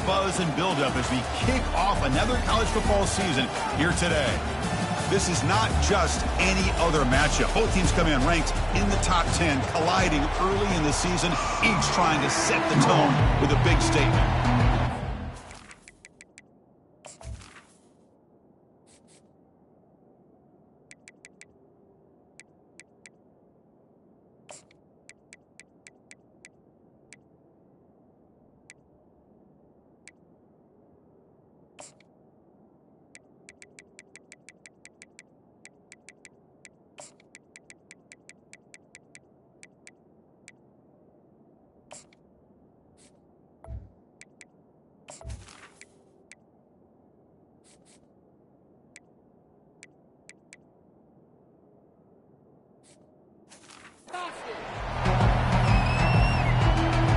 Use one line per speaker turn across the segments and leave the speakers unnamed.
buzz and buildup as we kick off another college football season here today. This is not just any other matchup. Both teams come in ranked in the top 10, colliding early in the season, each trying to set the tone with a big statement.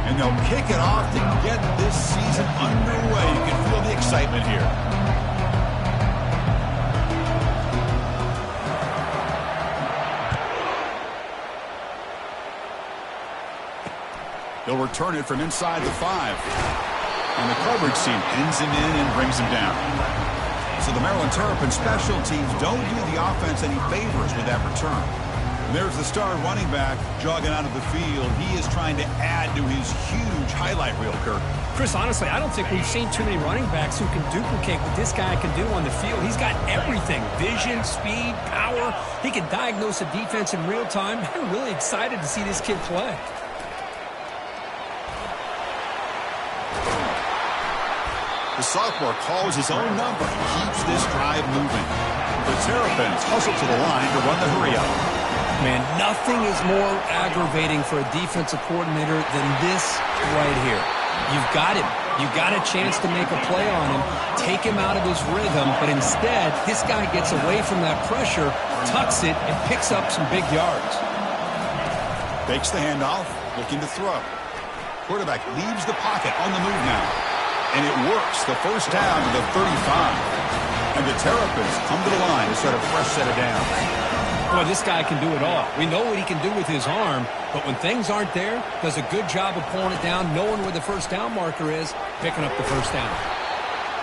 And they'll kick it off to get this season underway. You can feel the excitement here. They'll return it from inside the 5. And the coverage team pins him in and brings him down. So the Maryland Terrapins special teams don't do the offense any favors with that return. And there's the star running back jogging out of the field. He is trying to add to his huge highlight reel, Kirk.
Chris, honestly, I don't think we've seen too many running backs who can duplicate what this guy can do on the field. He's got everything: vision, speed, power. He can diagnose a defense in real time. I'm really excited to see this kid play.
The sophomore calls his own number and keeps this drive moving. The Terrapins hustle to the line to run the hurry-up.
Man, nothing is more aggravating for a defensive coordinator than this right here. You've got him. You've got a chance to make a play on him, take him out of his rhythm, but instead, this guy gets away from that pressure, tucks it, and picks up some big yards.
Fakes the handoff, looking to throw. Quarterback leaves the pocket on the move now. And it works. The first down to the 35. And the Terrapins come to the line to start a fresh set of downs.
Boy, this guy can do it all. We know what he can do with his arm, but when things aren't there, does a good job of pulling it down, knowing where the first down marker is, picking up the first down.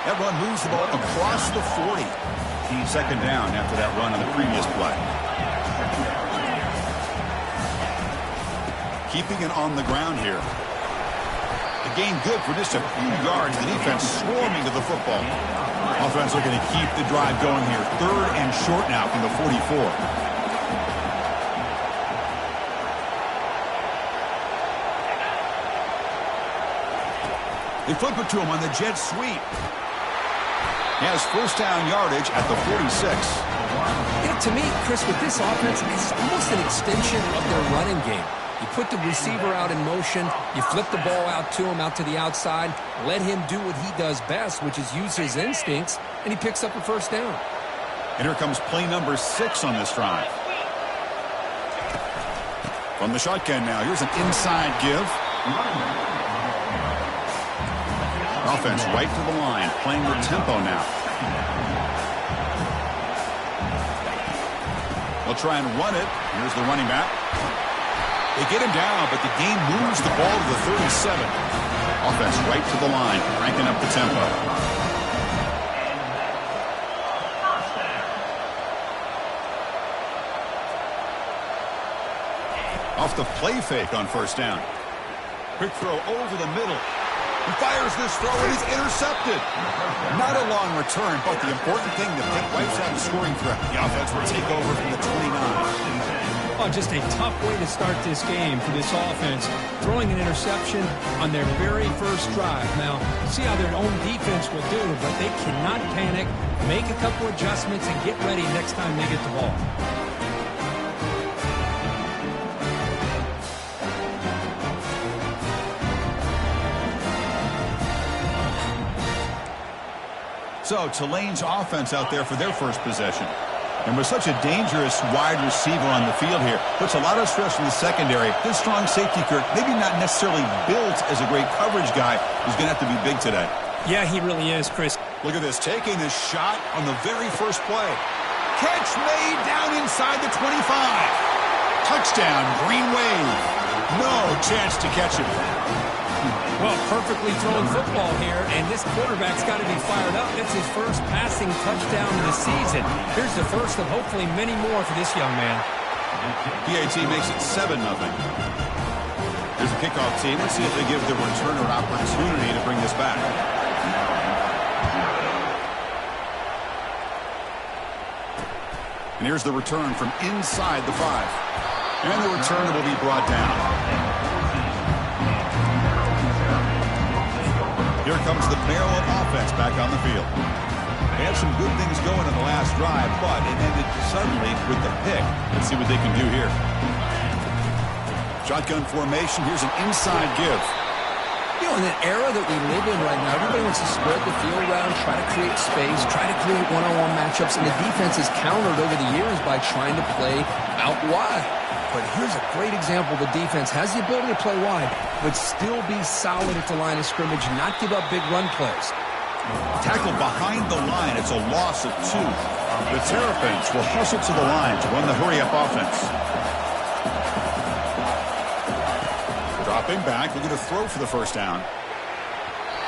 That run moves the ball across the 40. He's second down after that run on the previous play. Keeping it on the ground here. The gain good for just a few yards. The defense swarming to the football. Offense looking to keep the drive going here. 3rd and short now from the 44. They flip it to him on the jet sweep. He has first down yardage at the 46.
You know, to me, Chris, with this offense, it's almost an extension of their running game. You put the receiver out in motion, you flip the ball out to him, out to the outside, let him do what he does best, which is use his instincts, and he picks up a first down.
And here comes play number 6 on this drive. From the shotgun now, here's an inside give. Offense right to the line, playing with tempo now. They'll try and run it. Here's the running back. They get him down, but the game moves the ball to the 37. Offense right to the line, cranking up the tempo. Off the play fake on first down. Quick throw over the middle. He fires this throw and is intercepted. Not a long return, but the important thing, the pick wipes out the scoring threat. The offense will take over from the 29.
Oh, just a tough way to start this game for this offense. Throwing an interception on their very first drive. Now, see how their own defense will do, but they cannot panic, make a couple adjustments, and get ready next time they get the ball.
So, Tulane's offense out there for their first possession. And with such a dangerous wide receiver on the field here, puts a lot of stress in the secondary. This strong safety, Kirk, maybe not necessarily built as a great coverage guy, who's going to have to be big today.
Yeah, he really is, Chris.
Look at this, taking this shot on the very first play. Catch made down inside the 25. Touchdown, Green Wave. No chance to catch him.
Well, perfectly thrown football here, and this quarterback's got to be fired up. It's his first passing touchdown of the season. Here's the first of hopefully many more for this young man.
PAT makes it 7-0. Here's a kickoff team. Let's see if they give the returner an opportunity to bring this back. And here's the return from inside the 5. And the return will be brought down. Here comes the Maryland offense back on the field. They had some good things going in the last drive, but it ended suddenly with the pick. Let's see what they can do here. Shotgun formation. Here's an inside give.
You know, in the era that we live in right now, everybody wants to spread the field around, try to create space, try to create one-on-one matchups, and the defense has countered over the years by trying to play out wide. But here's a great example. The defense has the ability to play wide, but still be solid at the line of scrimmage, not give up big run plays.
Tackle behind the line. It's a loss of 2. The Terrapins will hustle to the line to run the hurry-up offense. Dropping back, we're going to throw for the first down.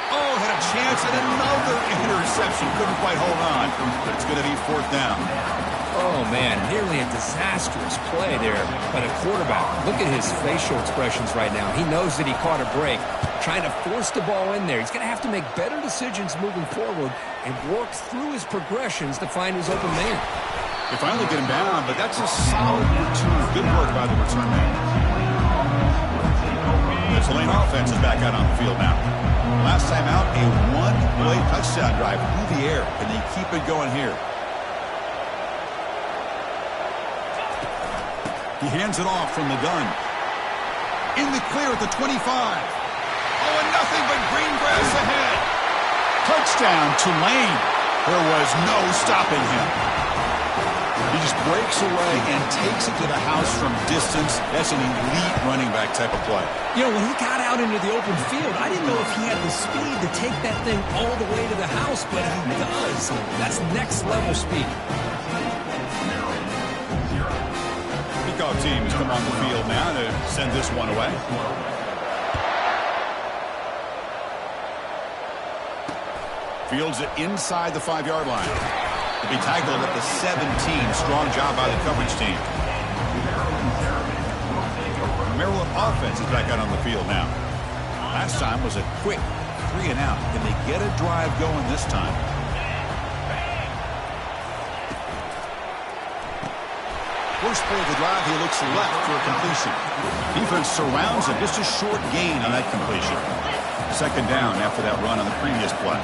Oh, had a chance at another interception. Couldn't quite hold on. But it's going to be 4th down.
Oh, man, nearly a disastrous play there by the quarterback. Look at his facial expressions right now. He knows that he caught a break, trying to force the ball in there. He's going to have to make better decisions moving forward and work through his progressions to find his open man.
They finally get him down, but that's a solid return. Good work by the return man. The Tulane offense is back out on the field now. Last time out, a one-play touchdown drive through the air. Can they keep it going here? He hands it off from the gun. In the clear at the 25. Oh, and nothing but green grass ahead. Touchdown, Tulane. There was no stopping him. He just breaks away and takes it to the house from distance. That's an elite running back type of play.
You know, when he got out into the open field, I didn't know if he had the speed to take that thing all the way to the house, but he does. That's next-level speed.
Kickoff teams come on the field now to send this one away. Fields it inside the 5-yard line. To be tackled at the 17. Strong job by the coverage team. Maryland offense is back out on the field now. Last time was a quick 3 and out. Can they get a drive going this time? First play of the drive, he looks left for a completion. Defense surrounds him. Just a short gain on that completion. 2nd down after that run on the previous play.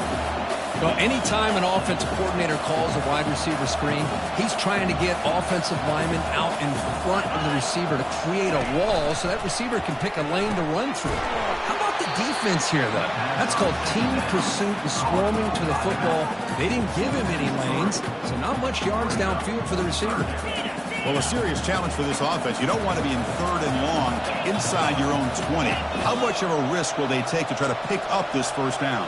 Well, anytime an offensive coordinator calls a wide receiver screen, he's trying to get offensive linemen out in front of the receiver to create a wall so that receiver can pick a lane to run through. How about the defense here, though? That's called team pursuit and swarming to the football. They didn't give him any lanes, so not much yards downfield for the receiver.
Well, a serious challenge for this offense. You don't want to be in 3rd and long inside your own 20. How much of a risk will they take to try to pick up this first down?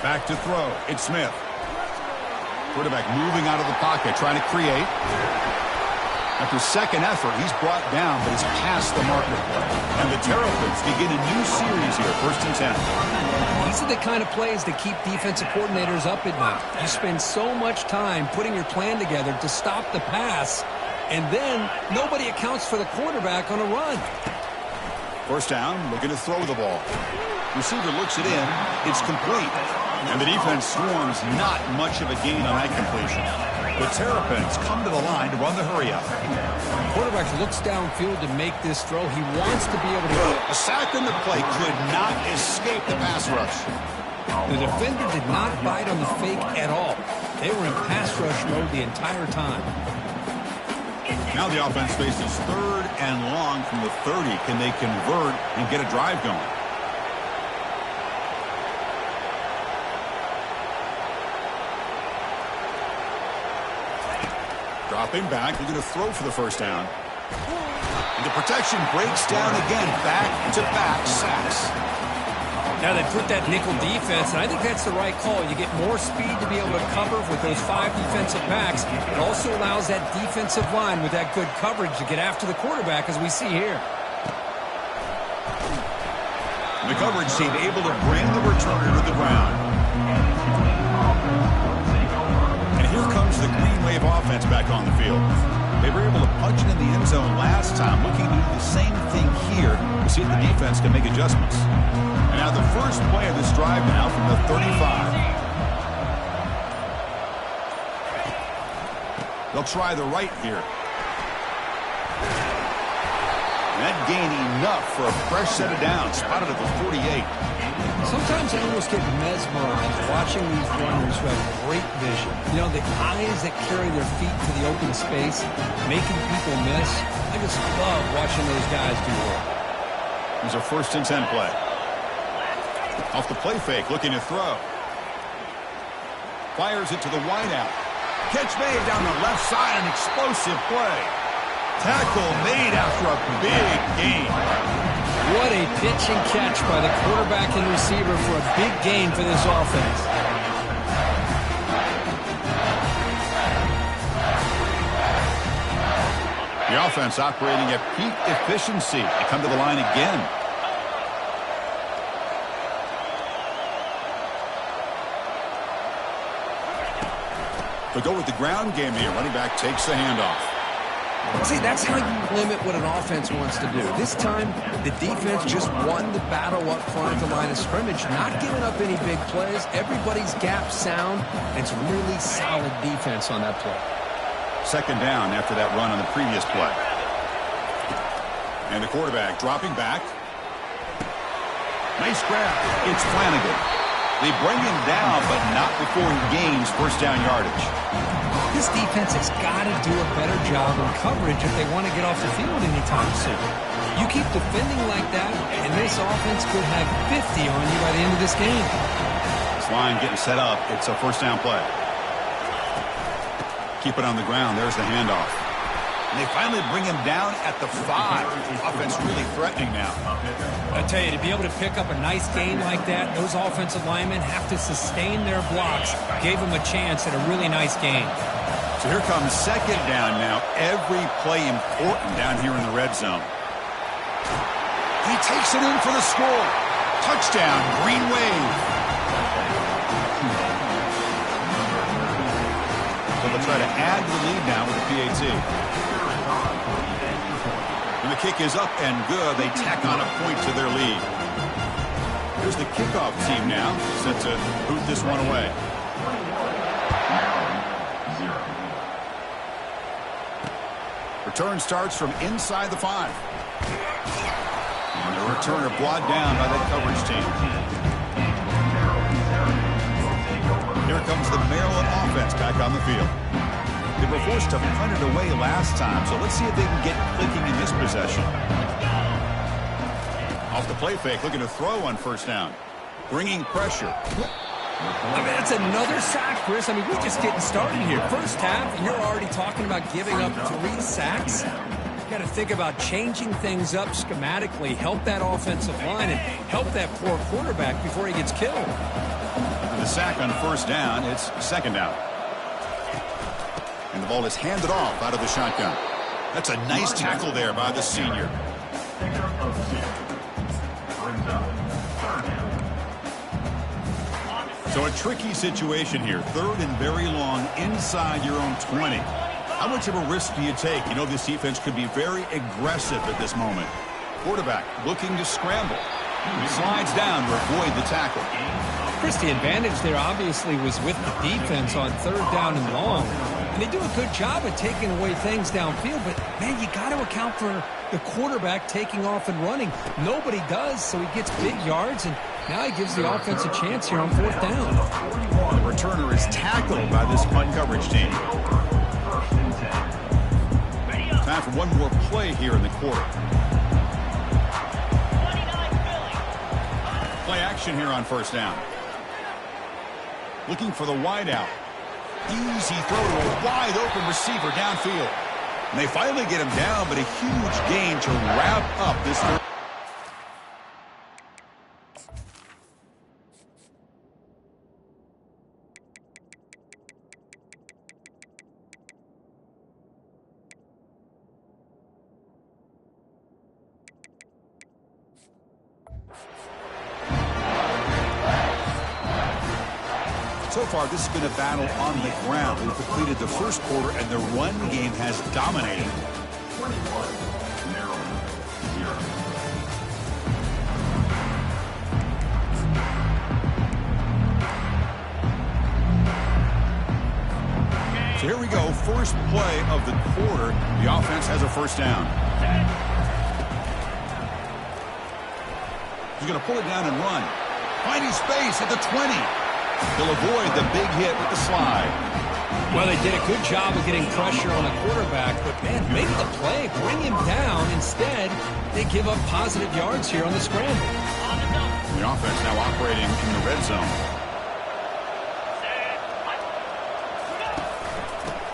Back to throw. It's Smith. Quarterback moving out of the pocket, trying to create. After second effort, he's brought down, but he's past the marker. And the Terrapins begin a new series here, 1st and 10.
These are the kind of plays that keep defensive coordinators up at night. You spend so much time putting your plan together to stop the pass, and then nobody accounts for the quarterback on a run.
First down, looking to throw the ball. Receiver looks it in. It's complete. And the defense swarms, not much of a gain on that completion. The Terrapins come to the line to run the hurry-up.
Quarterback looks downfield to make this throw. He wants to be able to...
A sack in the play could not escape the pass rush.
The defender did not bite on the fake at all. They were in pass rush mode the entire time.
Now the offense faces 3rd and long from the 30. Can they convert and get a drive going? Dropping back, looking to throw for the first down. And the protection breaks down again, back-to-back sacks.
Now they put that nickel defense, and I think that's the right call. You get more speed to be able to cover with those 5 defensive backs. It also allows that defensive line with that good coverage to get after the quarterback, as we see here.
The coverage team able to bring the returner to the ground. And here comes the Green Wave offense back on the field. They were able to punch it in the end zone last time, looking to do the same thing here to see if the defense can make adjustments. And now the first play of this drive now from the 35. They'll try the right here. And that gain enough for a fresh set of downs, spotted at the 48.
Sometimes I almost get mesmerized watching these runners who have great vision. You know, the eyes that carry their feet to the open space, making people miss. I just love watching those guys do work.
Here's a 1st and 10 play. Off the play fake, looking to throw. Fires it to the wideout. Catch made down the left side, an explosive play. Tackle made after a big gain.
What a pitch and catch by the quarterback and receiver for a big gain for this offense.
The offense operating at peak efficiency. They come to the line again. They'll go with the ground game here. Running back takes the handoff.
See, that's how you limit what an offense wants to do. This time, the defense just won the battle up front at the line of scrimmage, not giving up any big plays. Everybody's gap sound. It's really solid defense on that play.
2nd down after that run on the previous play. And the quarterback dropping back. Nice grab. It's Flanagan. They bring him down, but not before he gains 1st down yardage.
This defense has got to do a better job in coverage if they want to get off the field anytime soon. You keep defending like that, and this offense could have 50 on you by the end of this game.
This line getting set up. It's a 1st down play. Keep it on the ground. There's the handoff. And they finally bring him down at the 5. Offense really threatening now.
I tell you, to be able to pick up a nice gain like that, those offensive linemen have to sustain their blocks. Gave them a chance at a really nice gain.
So here comes 2nd down now. Every play important down here in the red zone. He takes it in for the score. Touchdown, Green Wave. So they'll try to add to the lead now with the PAT. And the kick is up and good. They tack on a point to their lead. Here's the kickoff team now, set to boot this one away. Return starts from inside the 5. And the returner brought down by that coverage team. Here comes the Maryland offense back on the field. They were forced to punt it away last time, so let's see if they can get clicking in this possession. Off the play fake, looking to throw on 1st down. Bringing pressure.
I mean, that's another sack, Chris. I mean, we're just getting started here. First half, and you're already talking about giving up 3 sacks. You got to think about changing things up schematically, help that offensive line, and help that poor quarterback before he gets killed.
The sack on 1st down, it's 2nd down. And the ball is handed off out of the shotgun. That's a nice tackle there by the senior. So a tricky situation here. 3rd and very long inside your own 20. How much of a risk do you take? You know this defense could be very aggressive at this moment. Quarterback looking to scramble. He slides down to avoid the tackle.
Chris, the advantage there obviously was with the defense on 3rd down and long. And they do a good job of taking away things downfield, but, man, you got to account for the quarterback taking off and running. Nobody does, so he gets big yards, and now he gives the offense a chance here on 4th down.
The returner is tackled by this punt coverage team. Time for one more play here in the quarter. Play action here on 1st down. Looking for the wideout. Easy throw to a wide open receiver downfield. And they finally get him down, but a huge gain to wrap up this third. So far, this has been a battle on the ground. We've completed the first quarter, and the run game has dominated.
21, Maryland, 0.
So here we go, first play of the quarter. The offense has a first down. He's going to pull it down and run. Finding space at the 20. He'll avoid the big hit with the slide.
Well, they did a good job of getting pressure on the quarterback, but, man, make the play, bring him down. Instead, they give up positive yards here on the scramble.
The offense now operating in the red zone.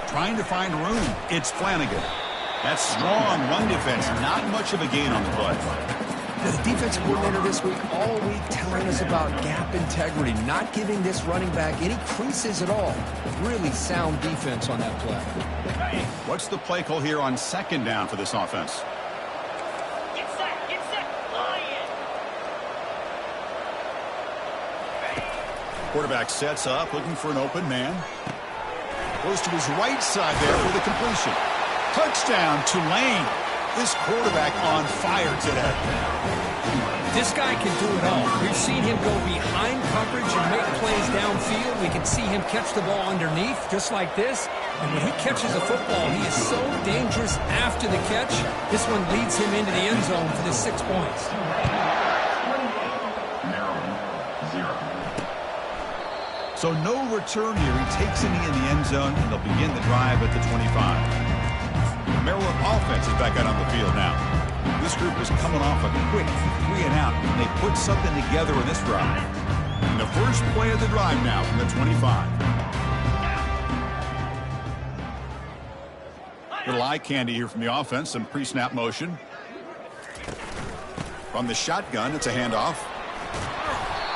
Trying to find room. It's Flanagan. That's strong run defense. Not much of a gain on the play.
The defensive coordinator this week all week telling us about gap integrity, not giving this running back any creases at all. Really sound defense on that play.
What's the play call here on second down for this offense?
Get set, Lion.
Quarterback sets up, looking for an open man. Goes to his right side there for the completion. Touchdown, Tulane. This quarterback on fire today.
This guy can do it all. We've seen him go behind coverage and make plays downfield. We can see him catch the ball underneath, just like this. And when he catches a football, he is so dangerous after the catch. This one leads him into the end zone for the 6 points.
Maryland, 0.
So no return here. He takes a knee in the end zone, and they'll begin the drive at the 25. Maryland offense is back out on the field now. This group is coming off a quick 3-and-out, and they put something together in this drive. And the first play of the drive now from the 25. Little eye candy here from the offense. Some pre-snap motion. From the shotgun, it's a handoff.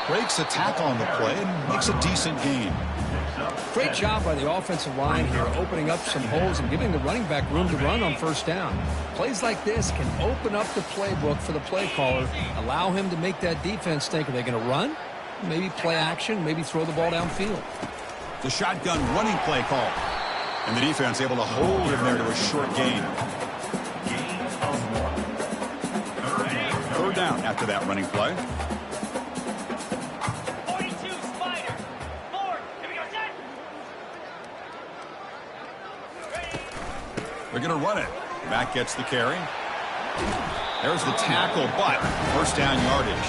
Breaks a tackle on the play and makes a decent gain.
Great job by the offensive line here, opening up some holes and giving the running back room to run on first down. Plays like this can open up the playbook for the play caller, allow him to make that defense think, are they going to run? Maybe play action, maybe throw the ball downfield.
The shotgun running play call. And the defense able to hold him there to a short gain. Third down after that running play. They're going to run it. Back gets the carry. There's the tackle, but first down yardage.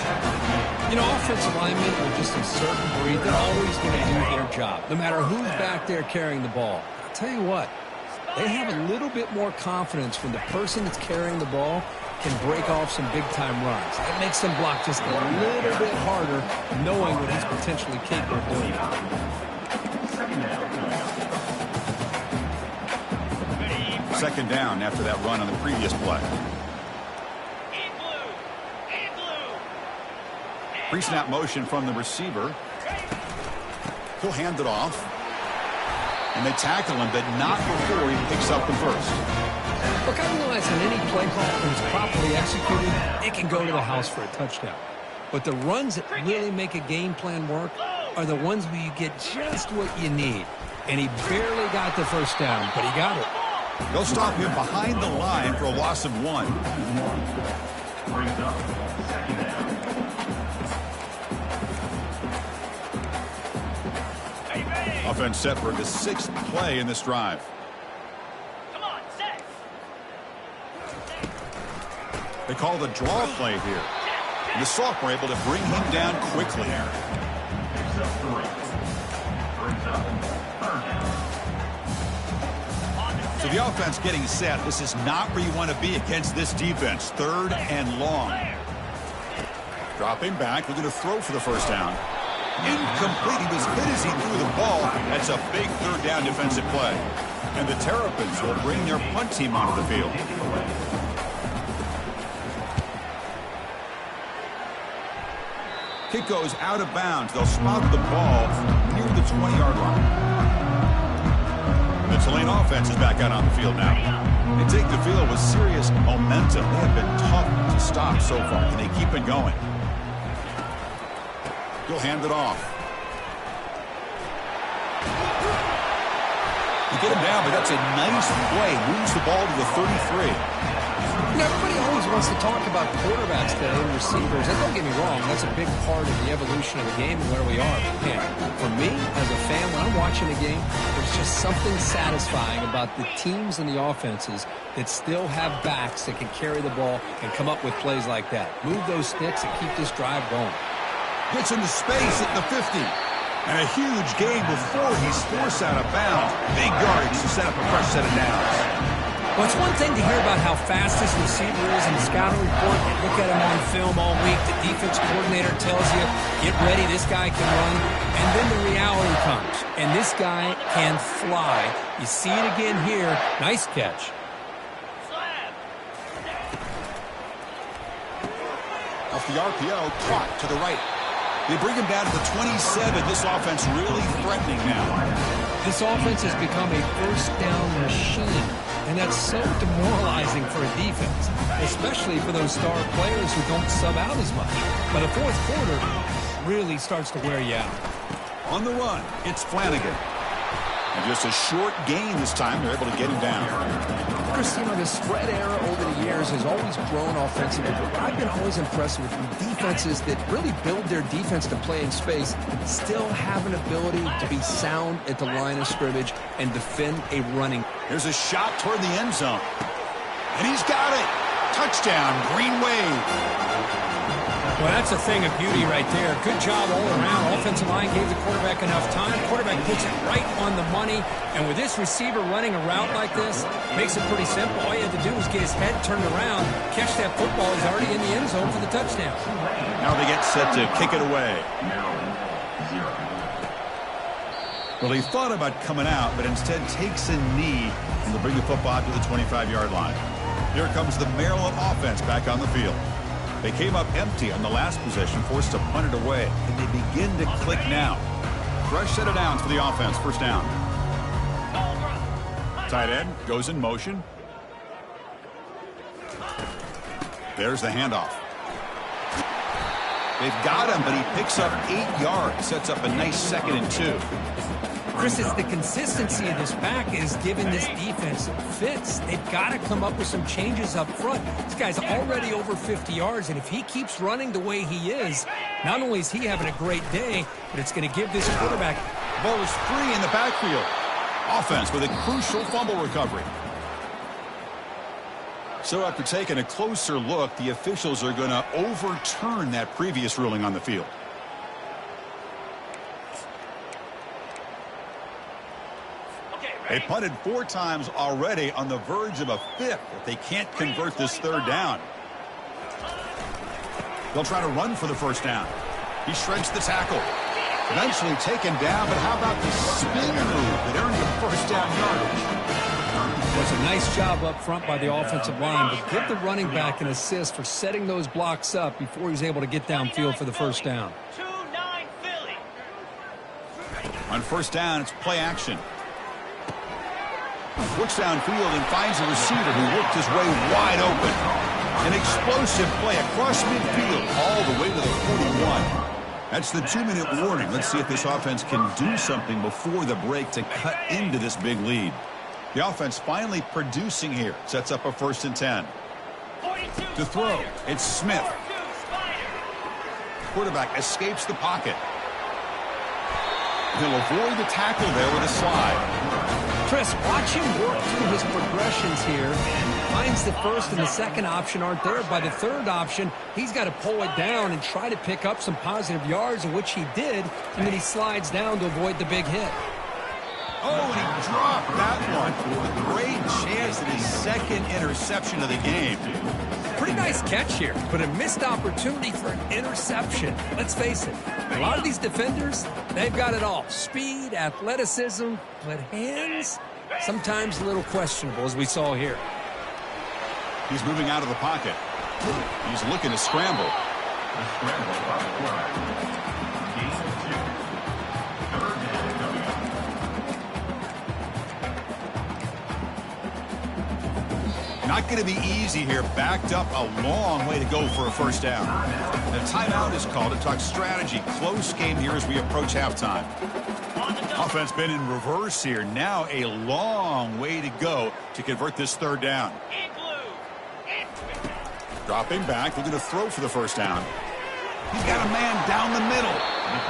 You know, offensive linemen are just a certain breed. They're always going to do their job, no matter who's back there carrying the ball. I'll tell you what, they have a little bit more confidence when the person that's carrying the ball can break off some big-time runs. That makes them block just a little bit harder, knowing what he's potentially capable of doing.
Second down after that run on the previous play. Pre-snap motion from the receiver. He'll hand it off. And they tackle him, but not before he picks up the first.
Look, I realize that any play call that is properly executed, it can go to the house for a touchdown. But the runs that really make a game plan work are the ones where you get just what you need. And he barely got the first down, but he got it.
They'll stop him behind the line for a loss of 1.
Brings up second down.
Offense set for the 6th play in this drive.
Come on, set.
They call the draw play here. And the sophomore able to bring him down quickly.
Picks up 3. Brings up third down.
So the offense getting set. This is not where you want to be against this defense. Third and long. Dropping back, looking to throw for the first down. Incomplete. He was hit as he threw the ball. That's a big third down defensive play. And the Terrapins will bring their punt team onto the field. Kick goes out of bounds. They'll spot the ball near the 20-yard line. The Tulane offense is back out on the field now. They take the field with serious momentum. They have been tough to stop so far, and they keep it going. He'll hand it off. You get him down, but that's a nice play. Moves the ball to the 33.
Everybody always wants to talk about quarterbacks today and receivers. And don't get me wrong, that's a big part of the evolution of the game and where we are. But man, for me, as a fan, when I'm watching a game, there's just something satisfying about the teams and the offenses that still have backs that can carry the ball and come up with plays like that. Move those sticks and keep this drive going.
Gets into space at the 50. And a huge gain before he's forced out of bounds. Big yardage to set up a fresh set of downs.
Well, it's one thing to hear about how fast this receiver is in the scouting report. You look at him on film all week. The defense coordinator tells you, get ready, this guy can run. And then the reality comes. And this guy can fly. You see it again here. Nice catch.
Off the RPO, caught to the right. They bring him down to the 27. This offense really threatening now.
This offense has become a first down machine. And that's so demoralizing for a defense, especially for those star players who don't sub out as much. But the fourth quarter really starts to wear you out.
On the run, it's Flanagan. And just a short gain this time. They're able to get him down.
Chris, you know, the spread era over the years has always grown offensively, but I've been always impressed with defenses that really build their defense to play in space, still have an ability to be sound at the line of scrimmage and defend a running.
There's a shot toward the end zone. And he's got it. Touchdown, Green Wave.
Well, that's a thing of beauty right there. Good job all around. Offensive line gave the quarterback enough time. Quarterback puts it right on the money. And with this receiver running a route like this, makes it pretty simple. All you had to do was get his head turned around, catch that football. He's already in the end zone for the touchdown.
Now they get set to kick it away. Well, he thought about coming out, but instead takes a knee and they'll bring the football to the 25-yard line. Here comes the Maryland offense back on the field. They came up empty on the last possession, forced to punt it away, and they begin to click now. Fresh set of downs for the offense, first down. Tight end goes in motion. There's the handoff. They've got him, but he picks up 8 yards, sets up a nice 2nd and 2.
Chris, it's the consistency of this back is giving this defense fits. They've got to come up with some changes up front. This guy's already over 50 yards, and if he keeps running the way he is, not only is he having a great day, but it's going to give this quarterback.
Ball is free in the backfield. Offense with a crucial fumble recovery. So after taking a closer look, the officials are going to overturn that previous ruling on the field. They punted 4 times already, on the verge of a 5th if they can't convert this 3rd down. They'll try to run for the first down. He shreds the tackle. Eventually taken down, but how about the spin move that earned him first down yardage?
Well, it's a nice job up front by the offensive line, but give the running back an assist for setting those blocks up before he's able to get downfield for the first down.
2-9 Philly.
On first down, it's play action. Looks downfield and finds a receiver who worked his way wide open. An explosive play across midfield all the way to the 41. That's the 2-minute warning. Let's see if this offense can do something before the break to cut into this big lead. The offense finally producing here. Sets up a 1st and 10. To throw, it's Smith. Quarterback escapes the pocket. He'll avoid the tackle there with a slide.
Chris, watch him work through his progressions here and finds the 1st and the 2nd option aren't there. By the 3rd option, he's got to pull it down and try to pick up some positive yards, in which he did, and then he slides down to avoid the big hit.
Oh, and he dropped that one. Great chance at his 2nd interception of the game.
Pretty nice catch here, but a missed opportunity for an interception. Let's face it, a lot of these defenders, they've got it all. Speed, athleticism, but hands, sometimes a little questionable, as we saw here.
He's moving out of the pocket. He's looking to scramble. Not going to be easy here. Backed up a long way to go for a first down. The timeout is called to talk strategy. Close game here as we approach halftime. Offense been in reverse here. Now a long way to go to convert this third down. Dropping back, looking to throw for the first down. He's got a man down the middle.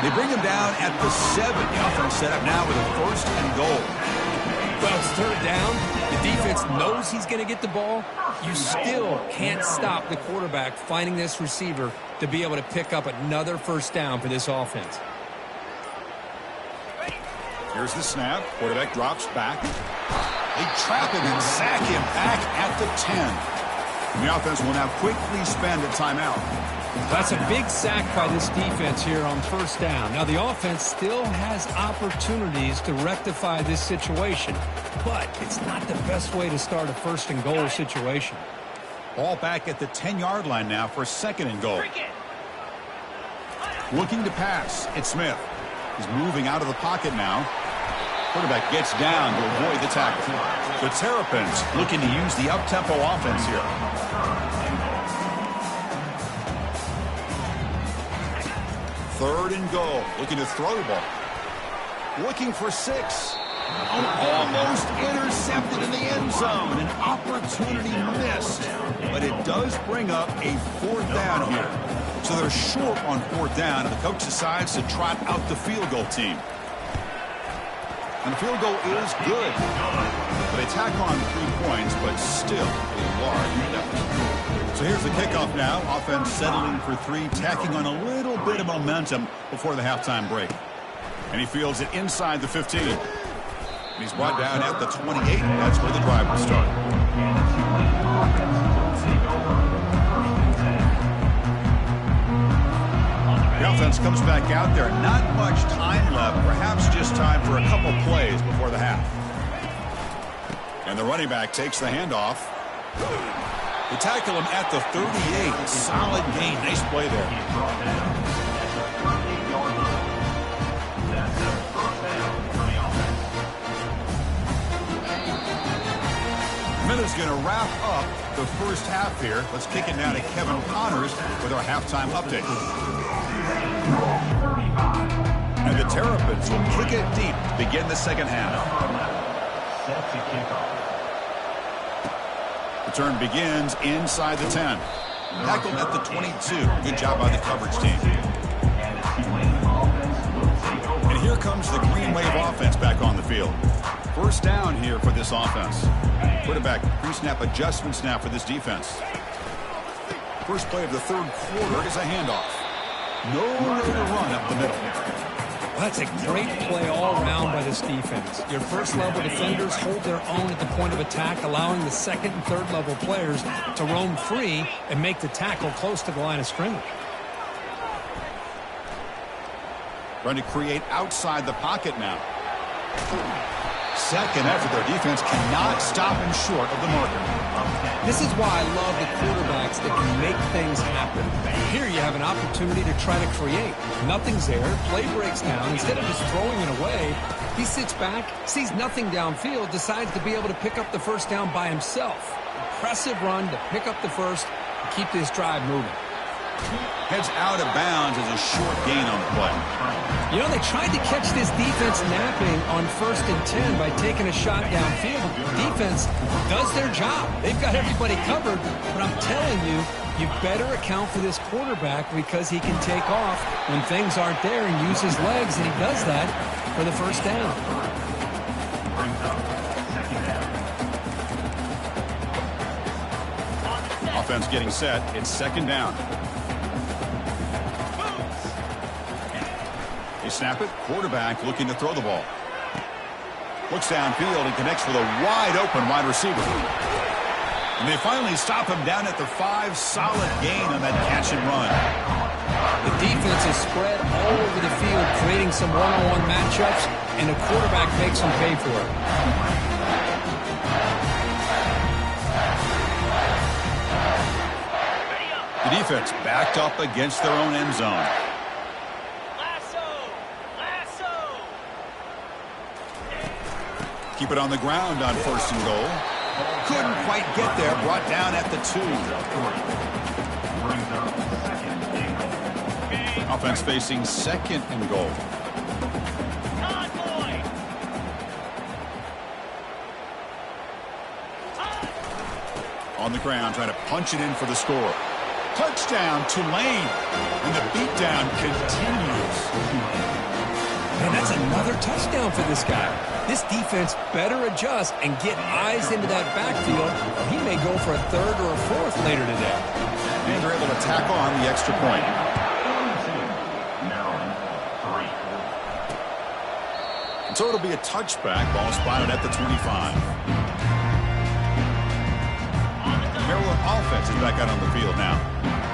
They bring him down at the 7. The offense set up now with a 1st and goal.
Well, it's third down. The defense knows he's going to get the ball. You still can't stop the quarterback finding this receiver to be able to pick up another first down for this offense.
Here's the snap. Quarterback drops back. They trap him and sack him back at the 10. And the offense will now quickly spend a timeout.
That's a big sack by this defense here on first down. Now, the offense still has opportunities to rectify this situation, but it's not the best way to start a 1st and goal situation.
Ball back at the 10-yard line now for 2nd and goal. Looking to pass. It's Smith. He's moving out of the pocket now. Quarterback gets down to avoid the tackle. The Terrapins looking to use the up-tempo offense here. Third and goal. Looking to throw the ball. Looking for 6. Almost intercepted in the end zone. An opportunity missed. But it does bring up a 4th down here. So they're short on 4th down, and the coach decides to trot out the field goal team. And the field goal is good. They tack on 3 points, but still a large deficit. So here's the kickoff now. Offense settling for 3, tacking on a little bit of momentum before the halftime break. And he fields it inside the 15. And he's brought down at the 28. That's where the drive will start. The offense comes back out there. Not much time left. Perhaps just time for a couple plays before the half. And the running back takes the handoff. They tackle him at the 38. Solid gain. Nice play there. Minute's going to wrap up the first half here. Let's kick it now to Kevin Connors with our halftime update. And the Terrapins will kick it deep to begin the second half.
Set to kick off.
The turn begins inside the 10. Tackled at the 22. Good job by the coverage team. And here comes the Green Wave offense back on the field. First down here for this offense. Quarterback pre-snap adjustments now for this defense. First play of the third quarter is a handoff. Nowhere to run up the middle.
Well, that's a great play all around by this defense. Your first-level defenders hold their own at the point of attack, allowing the second and third-level players to roam free and make the tackle close to the line of scrimmage.
Trying to create outside the pocket now. Second effort, their defense cannot stop him short of the marker.
This is why I love the quarterbacks that can make things happen. Here you have an opportunity to try to create. Nothing's there. Play breaks down. Instead of just throwing it away, he sits back, sees nothing downfield, decides to be able to pick up the first down by himself. Impressive run to pick up the first and keep this drive moving.
Heads out of bounds as a short gain on the play.
You know, they tried to catch this defense napping on 1st and 10 by taking a shot downfield. The defense does their job. They've got everybody covered, but I'm telling you, you better account for this quarterback because he can take off when things aren't there and use his legs, and he does that for the first down.
Offense getting set. It's second down. They snap it. Quarterback looking to throw the ball. Looks downfield and connects with a wide open wide receiver. And they finally stop him down at the 5. Solid gain on that catch and run.
The defense is spread all over the field, creating some one-on-one matchups, and the quarterback makes them pay for it.
The defense backed up against their own end zone. Keep it on the ground on 1st and goal. Couldn't quite get there. Brought down at the 2. Offense facing 2nd and goal. on the ground trying to punch it in for the score. Touchdown, Tulane. And the beatdown continues.
Man, that's another touchdown for this guy. This defense better adjust and get eyes into that backfield, or he may go for a third or a fourth later today.
And they're able to tack on the extra point. And so it'll be a touchback. Ball spotted at the 25. The Maryland offense is back out on the field now.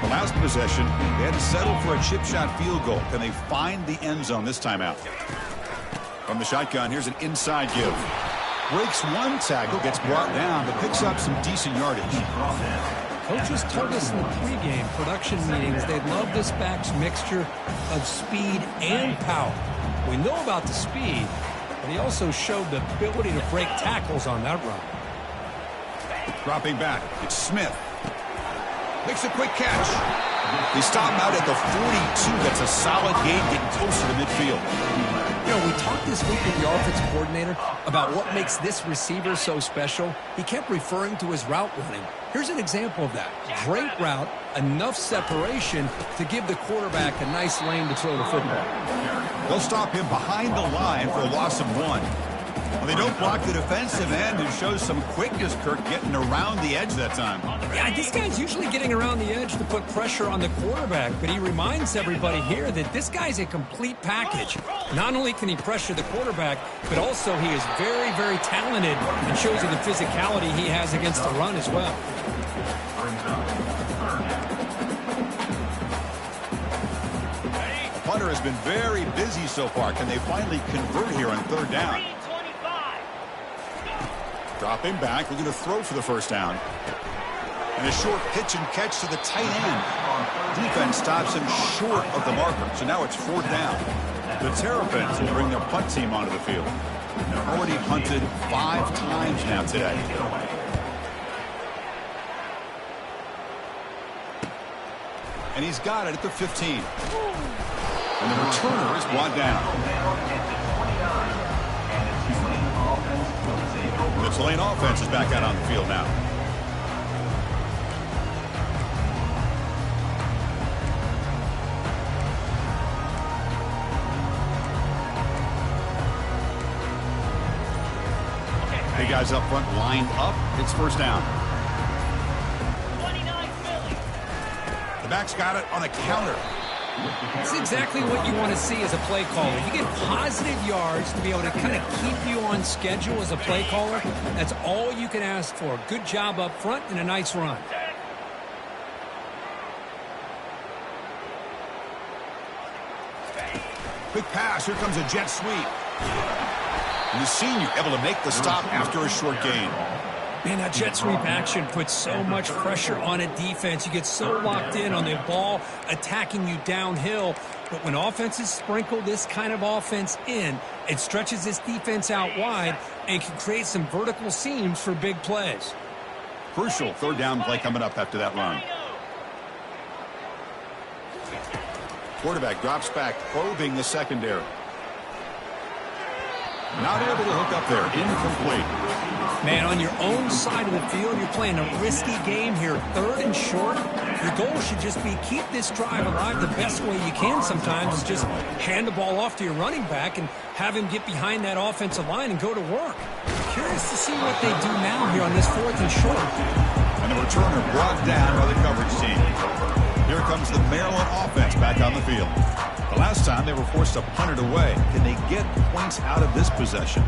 The last possession, they had to settle for a chip shot field goal. Can they find the end zone this time out? From the shotgun, here's an inside give. Breaks one tackle, gets brought down, but picks up some decent yardage.
Coaches told us in the pregame production meetings they love this back's mixture of speed and power. We know about the speed, but he also showed the ability to break tackles on that run.
Dropping back, it's Smith. Makes a quick catch. They stop him out at the 42. That's a solid gain, getting closer to midfield.
You know, we talked this week with the offensive coordinator about what makes this receiver so special. He kept referring to his route running. Here's an example of that. Great route, enough separation to give the quarterback a nice lane to throw the football.
They'll stop him behind the line for a loss of 1. Well, they don't block the defensive end, who shows some quickness, Kirk, getting around the edge that time.
Yeah, this guy's usually getting around the edge to put pressure on the quarterback, but he reminds everybody here that this guy's a complete package. Not only can he pressure the quarterback, but also he is very, very talented and shows you the physicality he has against the run as well.
The punter has been very busy so far. Can they finally convert here on third down? Dropping back, looking to throw for the first down. And a short pitch and catch to the tight end. Defense stops him short of the marker, so now it's fourth down. The Terrapins will bring their punt team onto the field. They've already punted 5 times now today. And he's got it at the 15. And the returner is brought down. The Tulane offense is back out on the field now. Big guys up front lined up. It's first down.
29 Philly.
The back's got it on a counter.
It's exactly what you want to see as a play caller. You get positive yards to be able to kind of keep you on schedule as a play caller. That's all you can ask for. Good job up front and a nice run.
Quick pass. Here comes a jet sweep. And the senior able to make the stop after a short gain.
Man, that jet sweep action puts so much pressure on a defense. You get so locked in on the ball attacking you downhill. But when offenses sprinkle this kind of offense in, it stretches this defense out wide and can create some vertical seams for big plays.
Crucial third down play coming up after that run. Quarterback drops back, probing the secondary. Not able to hook up there. Incomplete.
Man, on your own side of the field, you're playing a risky game here. Third and short. Your goal should just be keep this drive alive the best way you can sometimes is just hand the ball off to your running back and have him get behind that offensive line and go to work. Curious to see what they do now here on this fourth and short.
And the returner brought down by the coverage team. Here comes the Maryland offense back on the field. The last time they were forced to punt it away. Can they get points out of this possession?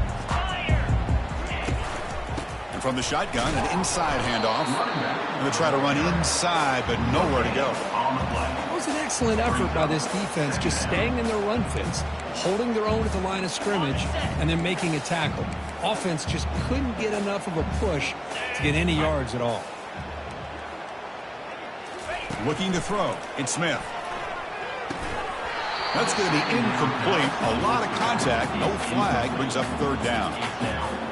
And from the shotgun, an inside handoff. And they try to run inside, but nowhere to go.
It was an excellent effort by this defense, just staying in their run fits, holding their own at the line of scrimmage, and then making a tackle. Offense just couldn't get enough of a push to get any yards at all.
Looking to throw. It's Smith. That's going to be incomplete. A lot of contact. No flag. Brings up third down.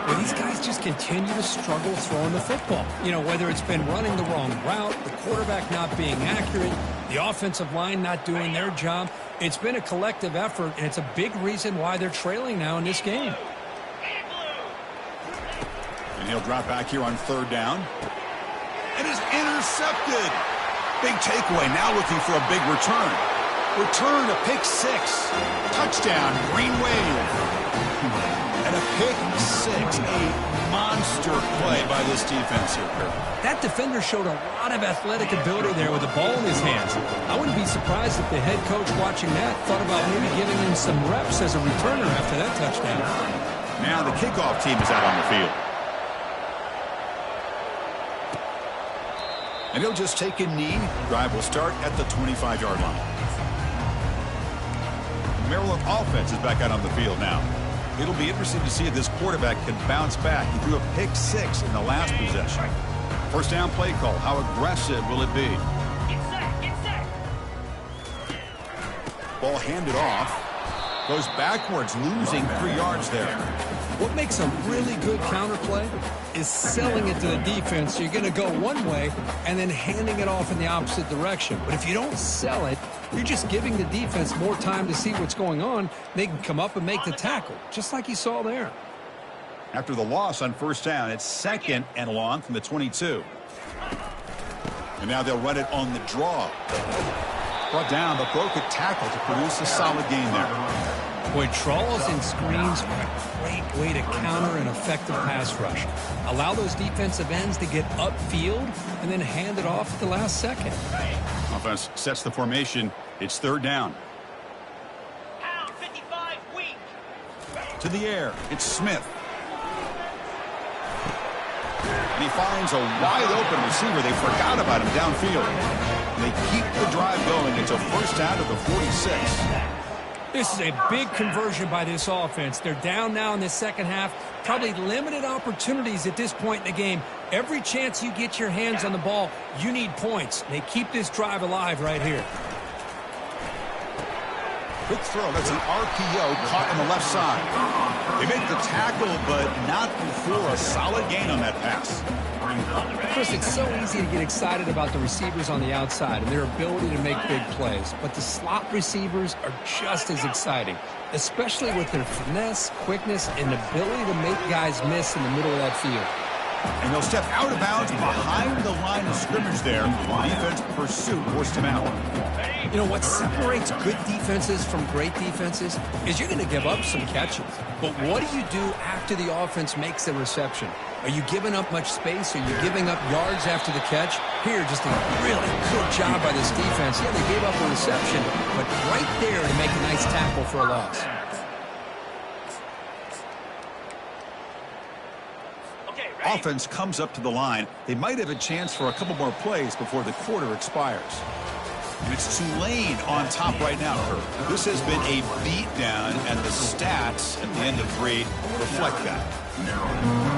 Well, these guys just continue to struggle throwing the football. You know, whether it's been running the wrong route, the quarterback not being accurate, the offensive line not doing their job. It's been a collective effort, and it's a big reason why they're trailing now in this game.
And he'll drop back here on third down. And his intercepted. Big takeaway, now looking for a big return. Return, a pick six. Touchdown, Green Wave. And a pick six, a monster play by this defense here, Kirk.
That defender showed a lot of athletic ability there with the ball in his hands. I wouldn't be surprised if the head coach watching that thought about maybe giving him some reps as a returner after that touchdown.
Now the kickoff team is out on the field. And he'll just take a knee. Drive will start at the 25-yard line. The Maryland offense is back out on the field now. It'll be interesting to see if this quarterback can bounce back. He threw a pick six in the last possession. First down play call. How aggressive will it be?
Get set, get set.
Ball handed off. Goes backwards, losing 3 yards there.
What makes a really good counter play is selling it to the defense. So you're going to go one way and then handing it off in the opposite direction. But if you don't sell it, you're just giving the defense more time to see what's going on. They can come up and make the tackle, just like you saw there.
After the loss on first down, it's 2nd and long from the 22. And now they'll run it on the draw. Brought down, but broke a tackle to produce a solid gain there.
Boy, draws and screens are a great way to counter an effective pass rush. Allow those defensive ends to get upfield and then hand it off at the last second.
Offense sets the formation. It's 3rd down.
Pound 55 weak.
To the air. It's Smith. And he finds a wide-open receiver. They forgot about him downfield. And they keep the drive going. It's a first down to the 46.
This is a big conversion by this offense. They're down now in the second half. Probably limited opportunities at this point in the game. Every chance you get your hands on the ball, you need points. They keep this drive alive right here.
Quick throw. That's an RPO caught on the left side. They make the tackle, but not before a solid gain on that pass.
Chris, it's so easy to get excited about the receivers on the outside and their ability to make big plays. But the slot receivers are just as exciting, especially with their finesse, quickness, and ability to make guys miss in the middle of that field.
And they'll step out of bounds behind the line of scrimmage there. Defense pursuit forced him out.
You know, what separates good defenses from great defenses is you're going to give up some catches. But what do you do after the offense makes the reception? Are you giving up much space? Are you giving up yards after the catch? Here, just a really good job by this defense. Yeah, they gave up a reception, but right there to make a nice tackle for a loss.
Offense comes up to the line. They might have a chance for a couple more plays before the quarter expires. And it's Tulane on top right now, Kurt. This has been a beatdown, and the stats at the end of 3 reflect that.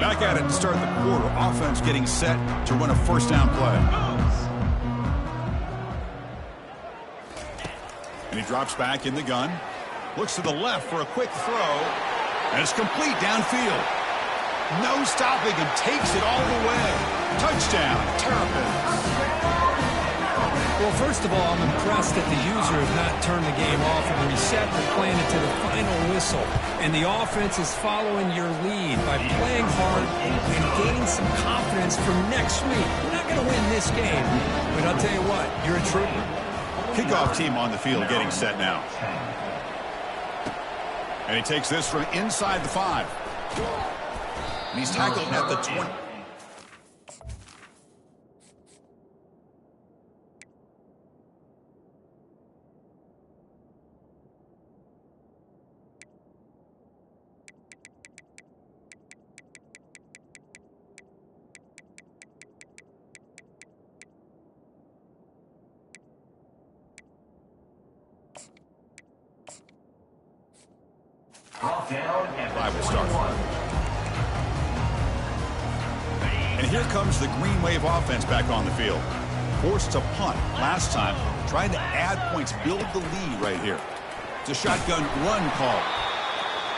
Back at it to start the quarter. Offense getting set to run a first down play. And he drops back in the gun. Looks to the left for a quick throw. And it's complete downfield. No stopping and takes it all the way. Touchdown, Terrapins.
Well, first of all, I'm impressed that the user has not turned the game off and the receptor playing it to the final whistle. And the offense is following your lead by playing hard and gaining some confidence for next week. We're not going to win this game, but I'll tell you what, you're a trooper.
Kickoff team on the field getting set now. And he takes this from inside the 5. And he's tackled at the 20. Five will start. And here comes the Green Wave offense back on the field. Forced to punt last time. Trying to add points, build the lead right here. It's a shotgun run call.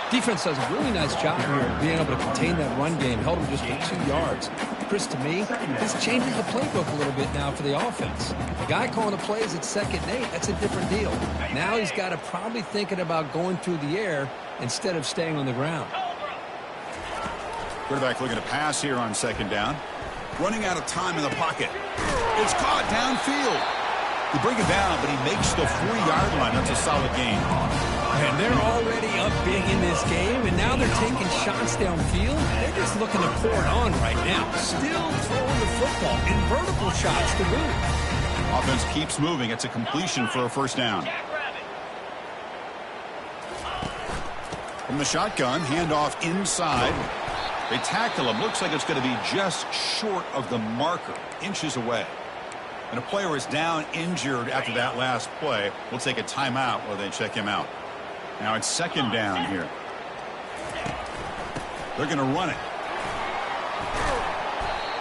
Defense does a really nice job here being able to contain that run game. Held him just for 2 yards. Chris, to me, this changes the playbook a little bit now for the offense. The guy calling the plays at 2nd and 8, that's a different deal. Now he's got to probably thinking about going through the air instead of staying on the ground.
Quarterback looking to pass here on 2nd down. Running out of time in the pocket. It's caught downfield. They bring it down, but he makes the 4-yard line. That's a solid gain.
And they're already up big in this game, and now they're taking shots downfield. They're just looking to pour it on right now. Still throwing the football in vertical shots to boot.
Offense keeps moving. It's a completion for a first down. From the shotgun, handoff inside. They tackle him. Looks like it's going to be just short of the marker, inches away. And a player is down injured after that last play. We'll take a timeout while they check him out. Now it's 2nd down here. They're going to run it.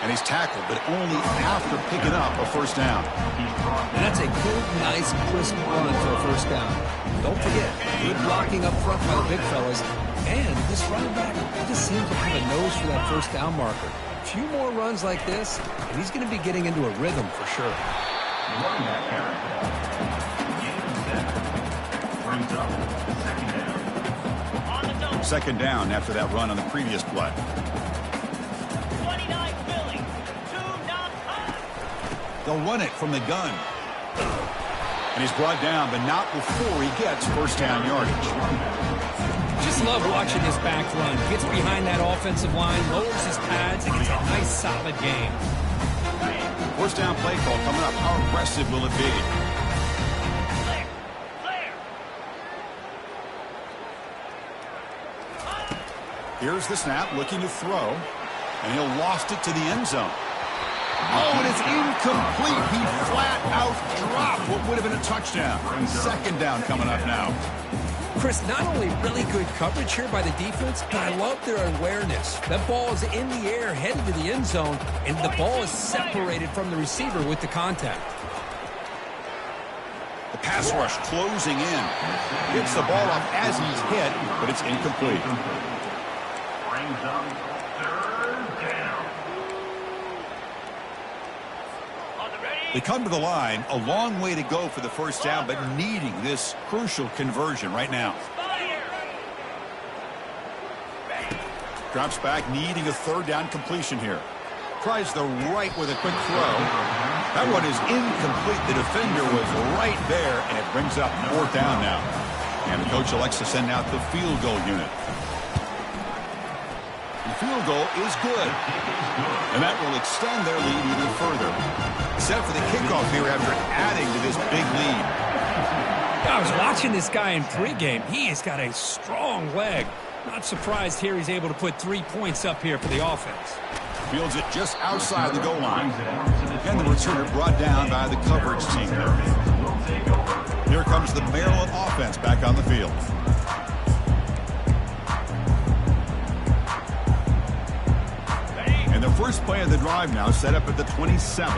And he's tackled, but only after picking up a first down.
And that's a good, nice, crisp run for a first down. Don't forget, good blocking up front by the big fellas. And this running back just seems to have a nose for that first down marker. A few more runs like this, and he's going to be getting into a rhythm for sure.
Second down after that run on the previous play.
29 Philly, 2 non-pass.
They'll run it from the gun. And he's brought down, but not before he gets first down yardage.
Just love watching this back run. Gets behind that offensive line, lowers his pads, and gets a nice, solid game.
First down play call coming up. How aggressive will it be? Here's the snap, looking to throw, and he'll loft it to the end zone. Oh, and it's incomplete. He flat out dropped what would have been a touchdown. Second down coming up now.
Chris, not only really good coverage here by the defense, but I love their awareness. That ball is in the air, headed to the end zone, and the ball is separated from the receiver with the contact.
The pass rush closing in. Gets the ball up as he's hit, but it's incomplete. They come to the line, a long way to go for the first down, but needing this crucial conversion right now. Drops back, needing a 3rd down completion here. Tries the right with a quick throw. That one is incomplete. The defender was right there, and it brings up 4th down now. And the coach elects to send out the field goal unit. The field goal is good. And that will extend their lead even further. Set for the kickoff here after adding to this big lead.
I was watching this guy in pregame. He has got a strong leg. Not surprised here he's able to put 3 points up here for the offense.
Fields it just outside the goal line. And the returner brought down by the coverage team. Here comes the Maryland offense back on the field. first play of the drive now set up at the 27.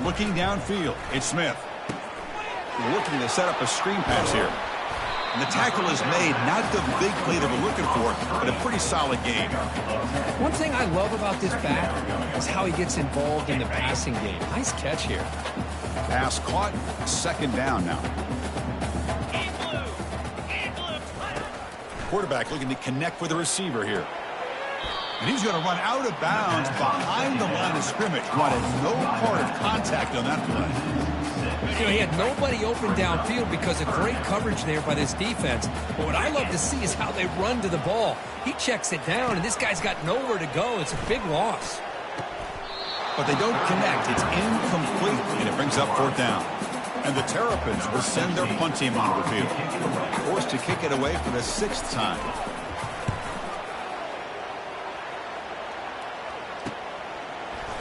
Looking downfield, it's Smith. Looking to set up a screen pass here. And the tackle is made, not the big play that we're looking for, but a pretty solid game.
One thing I love about this back is how he gets involved in the passing game. Nice catch here.
Pass caught, second down now. Quarterback looking to connect with the receiver here. And he's going to run out of bounds behind the line of scrimmage. Wanted no part of contact on that play.
You know, he had nobody open downfield because of great coverage there by this defense. But what I love to see is how they run to the ball. He checks it down, and this guy's got nowhere to go. It's a big loss.
But they don't connect. It's incomplete, and it brings up fourth down. And the Terrapins will send their punt team onto the field. Forced to kick it away for the 6th time.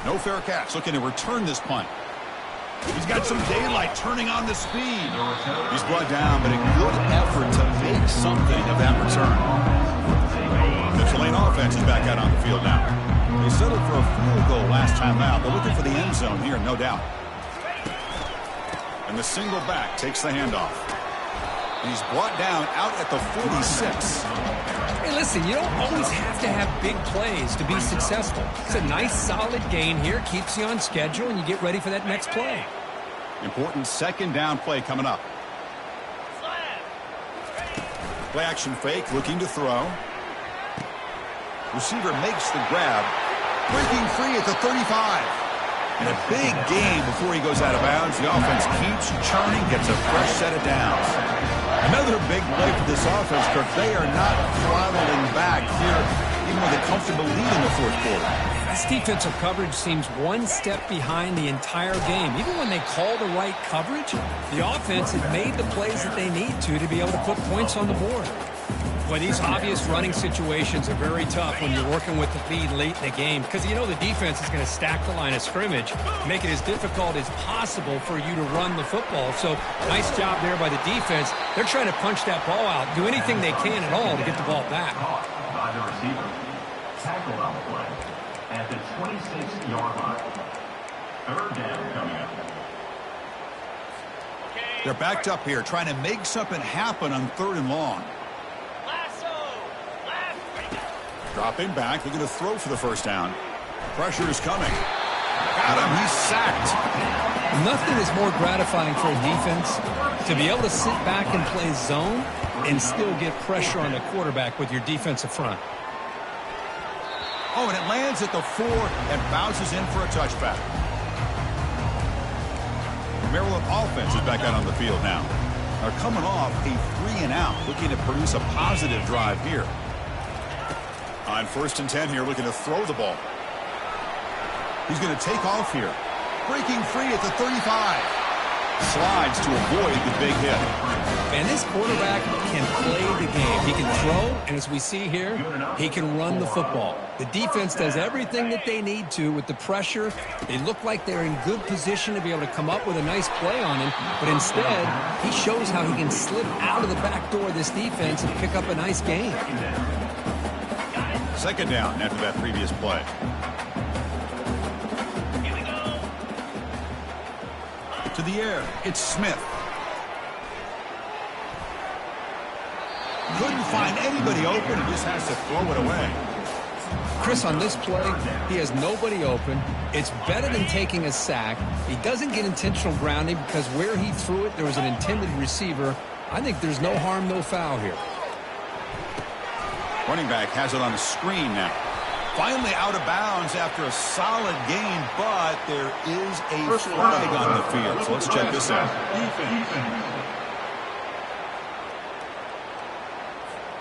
No fair catch. Looking to return this punt. He's got some daylight turning on the speed. He's brought down, but a good effort to make something of that return. The Tulane offense is back out on the field now. They settled for a field goal last time out. They're looking for the end zone here, no doubt. And the single back takes the handoff. And he's brought down out at the 46.
Hey, listen, you don't always have to have big plays to be successful. It's a nice, solid gain here. Keeps you on schedule, and you get ready for that next play.
Important second down play coming up. Play action fake, looking to throw. Receiver makes the grab. Breaking free at the 35. And a big gain before he goes out of bounds. The offense keeps churning, gets a fresh set of downs. Another big play for this offense, Kirk. They are not throttling back here, even with a comfortable lead in the fourth quarter.
This defensive coverage seems one step behind the entire game. Even when they call the right coverage, the offense has made the plays that they need to be able to put points on the board. Well, these obvious running situations are very tough when you're working with the lead late in the game because you know the defense is going to stack the line of scrimmage, make it as difficult as possible for you to run the football. So, nice job there by the defense. They're trying to punch that ball out, do anything they can at all to get the ball back.
By the receiver. Tackled on the play at the 26-yard line. Third down coming up.
They're backed up here, trying to make something happen on 3rd and long. Dropping back, looking to throw for the first down. Pressure is coming. Got him, he's sacked.
Nothing is more gratifying for a defense to be able to sit back and play zone and still get pressure on the quarterback with your defensive front.
Oh, and it lands at the 4 and bounces in for a touchback. The Maryland offense is back out on the field now. They're coming off a 3-and-out, looking to produce a positive drive here. On 1st and 10 here, looking to throw the ball. He's going to take off here. Breaking free at the 35. Slides to avoid the big hit.
And this quarterback can play the game. He can throw, and as we see here, he can run the football. The defense does everything that they need to with the pressure. They look like they're in good position to be able to come up with a nice play on him, but instead, he shows how he can slip out of the back door of this defense and pick up a nice gain.
Second down after that previous play. To the air, it's Smith. Couldn't find anybody open and just has to throw it away.
Chris, on this play, he has nobody open. It's better than taking a sack. He doesn't get intentional grounding because where he threw it, there was an intended receiver. I think there's no harm, no foul here.
Running back has it on a screen now. Finally out of bounds after a solid gain, but there is a flag on the field. So let's check this out.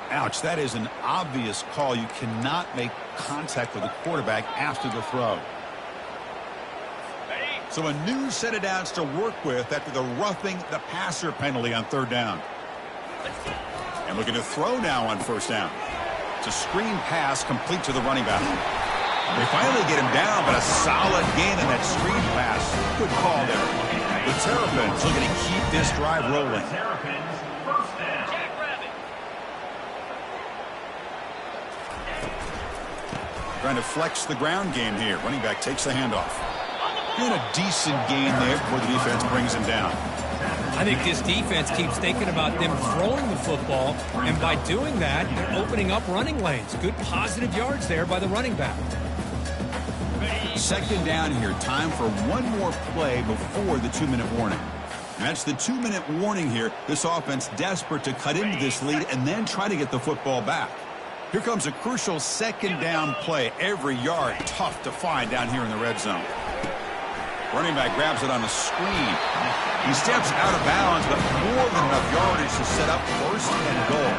Ouch, that is an obvious call. You cannot make contact with the quarterback after the throw. So a new set of downs to work with after the roughing the passer penalty on 3rd down. And looking to throw now on 1st down. It's a screen pass complete to the running back. They finally get him down, but a solid gain in that screen pass. Good call there. The Terrapins looking to keep this drive rolling. Trying to flex the ground game here. Running back takes the handoff. And a decent gain there before the defense brings him down.
I think this defense keeps thinking about them throwing the football, and by doing that, they're opening up running lanes. Good positive yards there by the running back.
Second down here. Time for one more play before the 2-minute warning. That's the 2-minute warning here. This offense desperate to cut into this lead and then try to get the football back. Here comes a crucial second down play. Every yard tough to find down here in the red zone. Running back grabs it on a screen. He steps out of bounds, but more than enough yardage to set up first and goal.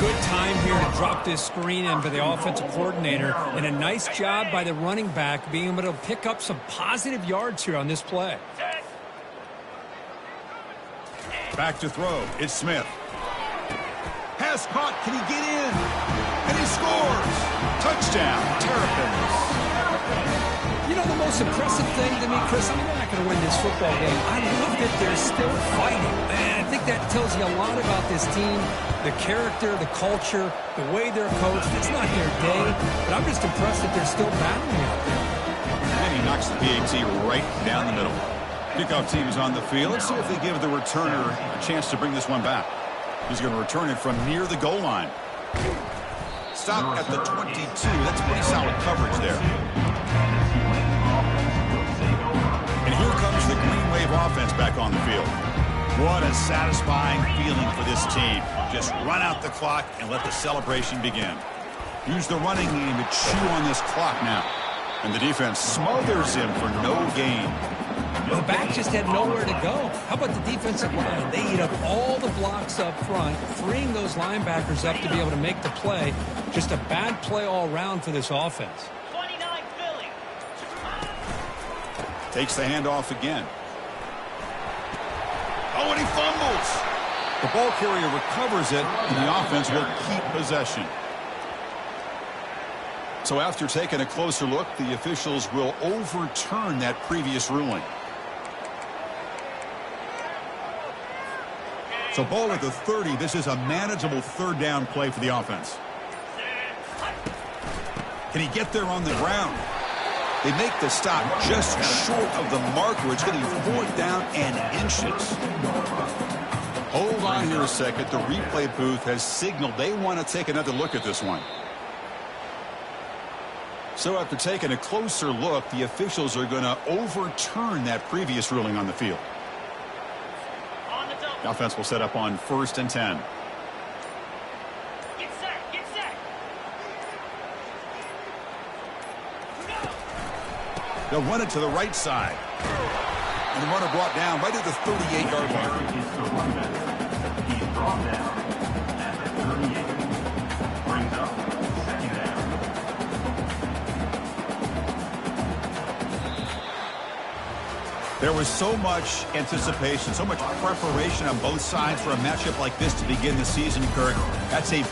Good time here to drop this screen in for the offensive coordinator, and a nice job by the running back being able to pick up some positive yards here on this play.
Back to throw. It's Smith. Pass caught. Can he get in? And he scores. Touchdown, Terrapins.
You know, the most impressive thing to me, Chris, I mean, they're not going to win this football game. I love that they're still fighting. And I think that tells you a lot about this team, the character, the culture, the way they're coached. It's not their day, but I'm just impressed that they're still battling out there.
And he knocks the PAT right down the middle. Kickoff team is on the field. Let's see if they give the returner a chance to bring this one back. He's going to return it from near the goal line. Stop at the 22. That's pretty solid coverage there. And here comes the Green Wave offense back on the field. What a satisfying feeling for this team. Just run out the clock and let the celebration begin. Use the running game to chew on this clock now. And the defense smothers him for no gain.
The back just had nowhere to go. How about the defensive line? They eat up all the blocks up front, freeing those linebackers up to be able to make the play. Just a bad play all around for this offense.
29 Philly.
Takes the handoff again. Oh, and he fumbles. The ball carrier recovers it, and the offense will keep possession. So after taking a closer look, the officials will overturn that previous ruling. So ball at the 30. This is a manageable third down play for the offense. Can he get there on the ground? They make the stop just short of the marker. It's going to be fourth down and inches. Hold on here a second. The replay booth has signaled they want to take another look at this one. So after taking a closer look, the officials are going to overturn that previous ruling on the field. The offense will set up on 1st and 10.
Get set, get set.
They'll run it to the right side. And the runner brought down right at the 38-yard line.
He's brought down at the 38. Brings up second down.
There was so much anticipation, so much preparation on both sides for a matchup like this to begin the season, Kirk. That's a